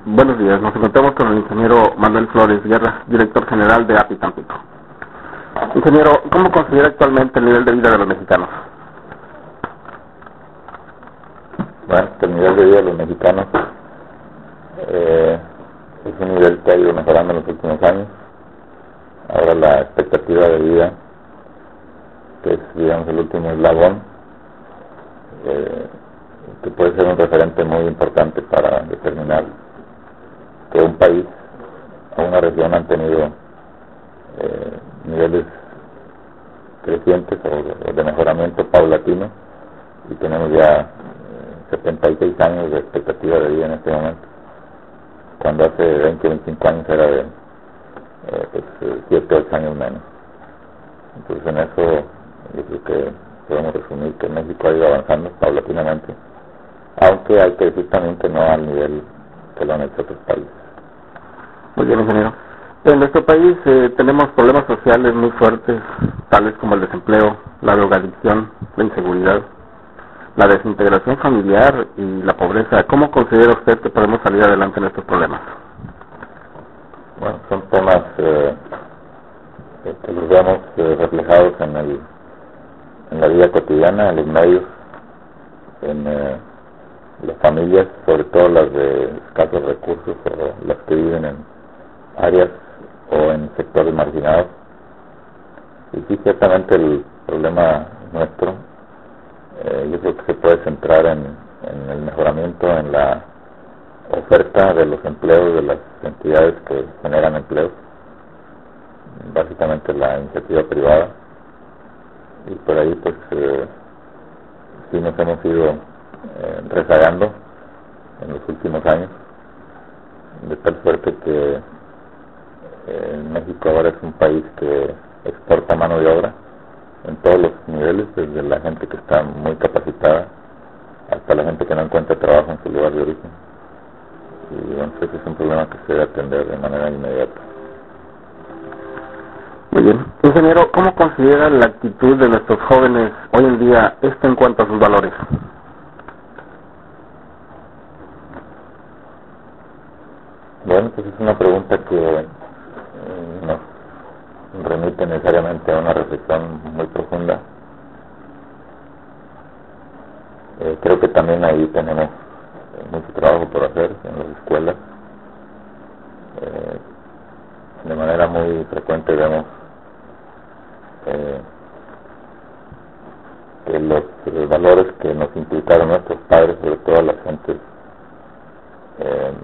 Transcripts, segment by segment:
Buenos días, nos encontramos con el ingeniero Manuel Flores Guerra, director general de API Tampico. Ingeniero, ¿cómo considera actualmente el nivel de vida de los mexicanos? Bueno, el nivel de vida de los mexicanos es un nivel que ha ido mejorando en los últimos años. Ahora la expectativa de vida, que es, digamos, el último eslabón, que puede ser un referente muy importante para determinar que un país o una región han tenido niveles crecientes o de mejoramiento paulatino, y tenemos ya 76 años de expectativa de vida en este momento, cuando hace 20 o 25 años era de 7 o 8 años menos. Entonces en eso yo creo que podemos resumir que México ha ido avanzando paulatinamente, aunque hay que decir también que no al nivel que lo han hecho otros países. Muy bien, ingeniero. En nuestro país tenemos problemas sociales muy fuertes, tales como el desempleo, la drogadicción, la inseguridad, la desintegración familiar y la pobreza. ¿Cómo considera usted que podemos salir adelante en estos problemas? Bueno, son temas que los vemos reflejados en la vida cotidiana, en los medios, en las familias, sobre todo las de escasos recursos o las que viven en áreas o en sectores marginados. Y sí, ciertamente el problema nuestro, yo creo que se puede centrar en el mejoramiento en la oferta de los empleos de las entidades que generan empleos, básicamente la iniciativa privada, y por ahí pues sí nos hemos ido rezagando en los últimos años, de tal suerte que México ahora es un país que exporta mano de obra en todos los niveles, desde la gente que está muy capacitada hasta la gente que no encuentra trabajo en su lugar de origen. Y entonces es un problema que se debe atender de manera inmediata. Muy bien. Ingeniero, ¿cómo considera la actitud de nuestros jóvenes hoy en día, esto en cuanto a sus valores? Bueno, pues es una pregunta que nos remite necesariamente a una reflexión muy profunda. Creo que también ahí tenemos mucho trabajo por hacer en las escuelas. De manera muy frecuente vemos que los valores que nos inculcaron nuestros padres, sobre todo las gentes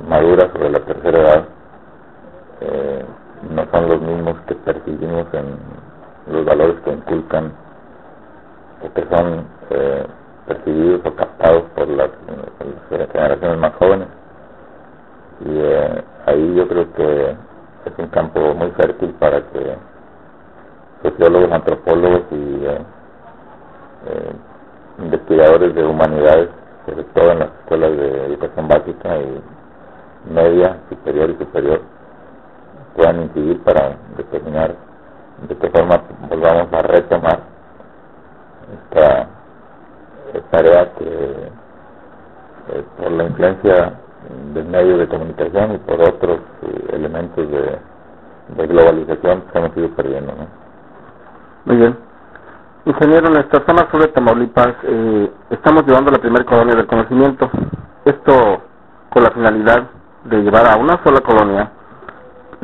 maduras sobre la tercera edad, no son los mismos que percibimos en los valores que inculcan o que son percibidos o captados por las generaciones más jóvenes. Y ahí yo creo que es un campo muy fértil para que sociólogos, antropólogos y investigadores de humanidades, sobre todo en las escuelas de educación básica y media, superior y superior, puedan incidir para determinar de qué forma volvamos a retomar esta tarea que por la influencia del medio de comunicación y por otros elementos de globalización que hemos ido perdiendo, ¿no? Muy bien. Ingeniero, en nuestra zona sur de Tamaulipas estamos llevando la primera colonia del conocimiento. Esto con la finalidad de llevar a una sola colonia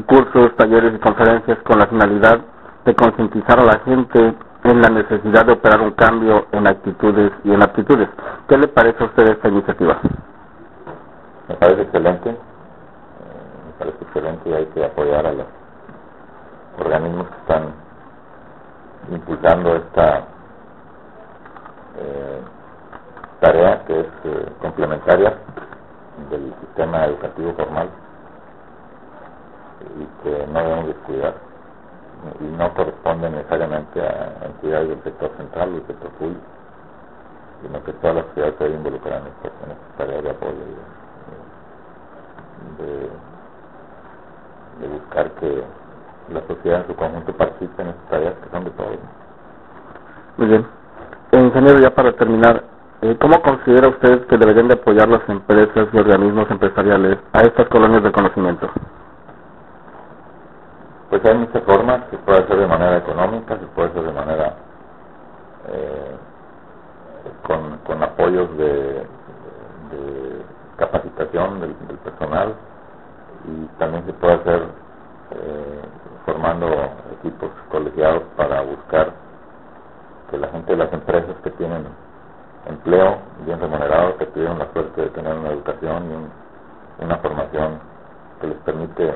cursos, talleres y conferencias con la finalidad de concientizar a la gente en la necesidad de operar un cambio en actitudes y en aptitudes. ¿Qué le parece a usted esta iniciativa? Me parece excelente, y hay que apoyar a los organismos que están impulsando esta tarea que es complementaria del sistema educativo formal y que no debemos descuidar, y no corresponde necesariamente a entidades del sector central o del sector público, sino que toda la sociedad se debe involucrar en esta tarea de apoyo de buscar que la sociedad en su conjunto participe en estas tareas que son de todos. Muy bien. Ingeniero, ya para terminar, ¿Cómo considera usted que deberían de apoyar las empresas y organismos empresariales a estas colonias de conocimiento? Pues hay muchas formas, se puede hacer de manera económica, se puede hacer de manera con apoyos de capacitación del personal, y también se puede hacer formando equipos colegiados para buscar que la gente de las empresas que tienen empleo bien remunerado, que tuvieron la suerte de tener una educación y una formación que les permite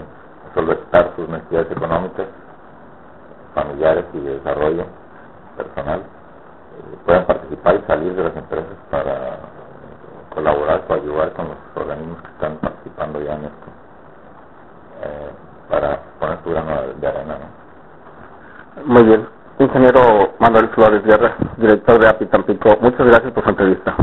solventar sus necesidades económicas, familiares y de desarrollo personal, puedan participar y salir de las empresas para colaborar, para ayudar con los organismos que están participando ya en esto, para poner su grano de arena, ¿no? Muy bien. Ingeniero Manuel Flores Guerra, director de API Tampico, muchas gracias por su entrevista.